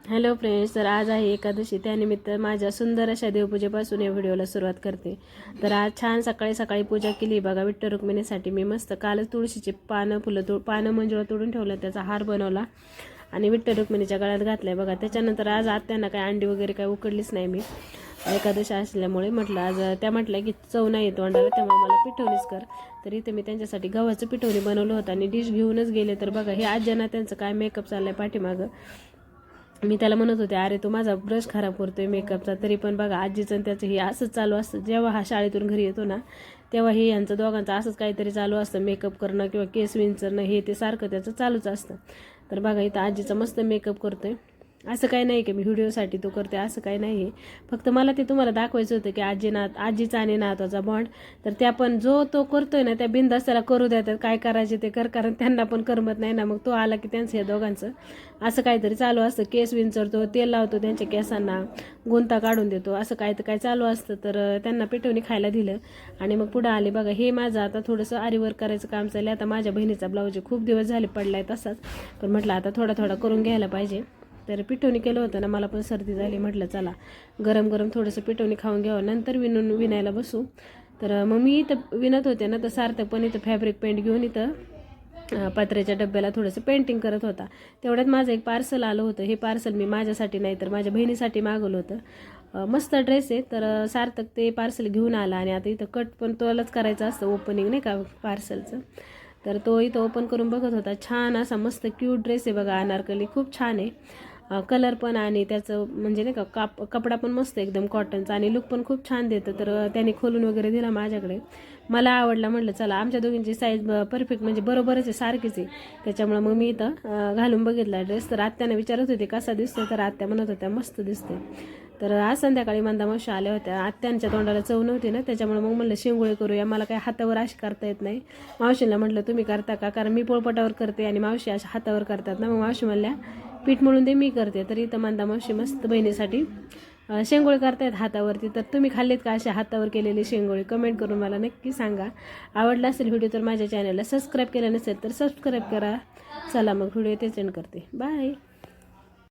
Hello friends, तर आज आहे एकादशी. त्यानिमित्त माझ्या सुंदर अशा देवपूजेपासून या व्हिडिओला सुरुवात करते. तर आज छान सकाळी सकाळी पूजा केली बघा. विठ्ठल रुक्मिणीसाठी मी मस्त कालच तुळशीचे पानं मंजुळा तोडून ठेवलं, त्याचा हार बनवला आणि विठ्ठल रुक्मिणीच्या गळ्यात घातलाय बघा. त्याच्यानंतर आज आत्यांना काय अंडी वगैरे काय उकडलीच नाही मी, एकादशी असल्यामुळे. म्हटलं आज त्या म्हटल्या की चव नाही येतो अंडाला, त्यामुळे मला पिठवणीच कर. तर इथे मी त्यांच्यासाठी गव्हाचं पिठवणी बनवलं होतं आणि डिश घेऊनच गेले. तर बघा हे आज्यांना त्यांचं काय मेकअप चाललाय पाठीमागं. मी त्याला म्हणत होते, अरे तो माझा ब्रश खराब करतोय मेकअपचा. तरी पण बघा आजीचं त्याचं हे असंच चालू असतं. जेव्हा हा शाळेतून घरी येतो ना, तेव्हा हे यांचं दोघांचं असंच काहीतरी चालू असतं. मेकअप करणं किंवा केस विंचरणं हे ते सारखं त्याचं चालूच असतं. तर बघा इथं आजीचा मस्त मेकअप करतोय. असं काही नाही की मी व्हिडिओसाठी तो करते, असं काही नाही आहे. फक्त मला ते तुम्हाला दाखवायचं होतं की आजीचा आणि नातवाचा बॉन्ड. तर त्या पण जो तो करतोय ना, त्या बिनधास्त त्याला करू देतात. काय करायचे ते कर, कारण त्यांना पण करमत नाही ना. मग तो आला की त्यांचं हे दोघांचं असं काहीतरी चालू असतं. केस विंचरतो, तेल लावतो त्यांच्या केसांना, गुंता काढून देतो, असं काय चालू असतं. तर त्यांना पिठवणी खायला दिलं आणि मग पुढं आले बघा. हे माझं आता थोडंसं आरीवर्क करायचं काम चाललं. आता माझ्या बहिणीचा ब्लाऊज खूप दिवस झाले पडलाय तसाच, पण म्हटलं आता थोडा थोडा करून घ्यायला पाहिजे. तर पिठवणी केलं होतं ना, मला पण सर्दी झाली. म्हटलं चला गरम गरम थोडंसं पिठवणी खाऊन घ्यावं, नंतर विणायला बसू. तर मग मी इथं विणत होते ना, तर सार्थक पण इथं फॅब्रिक पेंट घेऊन इथं पत्र्याच्या डब्याला थोडंसं पेंटिंग करत होता. तेवढ्यात माझं एक पार्सल आलं होतं. हे पार्सल मी माझ्यासाठी नाही तर माझ्या बहिणीसाठी मागवलं होतं. मस्त ड्रेस आहे. तर सार्थक ते पार्सल घेऊन आला आणि आता इथं कट पण तोलाच करायचं असतं, ओपनिंग नाही का पार्सलचं. तर तो इथं ओपन करून बघत होता. छान असा मस्त क्यूट ड्रेस आहे बघा, अनारकली. खूप छान आहे कलर पण, आणि त्याचं म्हणजे नाही का कपडा पण मस्त एकदम कॉटनचा, आणि लुक पण खूप छान देतं. तर त्याने खोलून वगैरे दिला माझ्याकडे. मला आवडला. म्हटलं चला आमच्या दोघींची साईज परफेक्ट म्हणजे बरोबरच आहे, सारखीच आहे. त्याच्यामुळे मग मी इथं घालून बघितला ड्रेस. तर आत्याने विचारत होते कसा दिसतो, तर आत्या म्हणत होत्या मस्त दिसते. तर आज संध्याकाळी मंदा मावशी आल्या होत्या. आत्यांच्या तोंडाला चव नव्हती ना, त्याच्यामुळे मग म्हणलं शेंगोळे करूया. मला काही हातावर अशी करता येत नाही. मावशीला म्हटलं तुम्ही करता का, कारण मी पोळपटावर करते आणि मावशी अशा हातावर करतात ना. मग मावशी म्हणल्या पीठ म्हणून दे, मी करते. तर इथं मंदा मावशी मस्त बहिणीसाठी शेंगोळे करतायत हातावरती. तर तुम्ही खाल्लेत का अशा हातावर केलेले शेंगोळे? कमेंट करून मला नक्की सांगा. आवडला असेल व्हिडिओ तर माझ्या चॅनलला सबस्क्राईब केलं नसेल तर सबस्क्राईब करा. चला मग व्हिडिओ ते सेंड करते. बाय.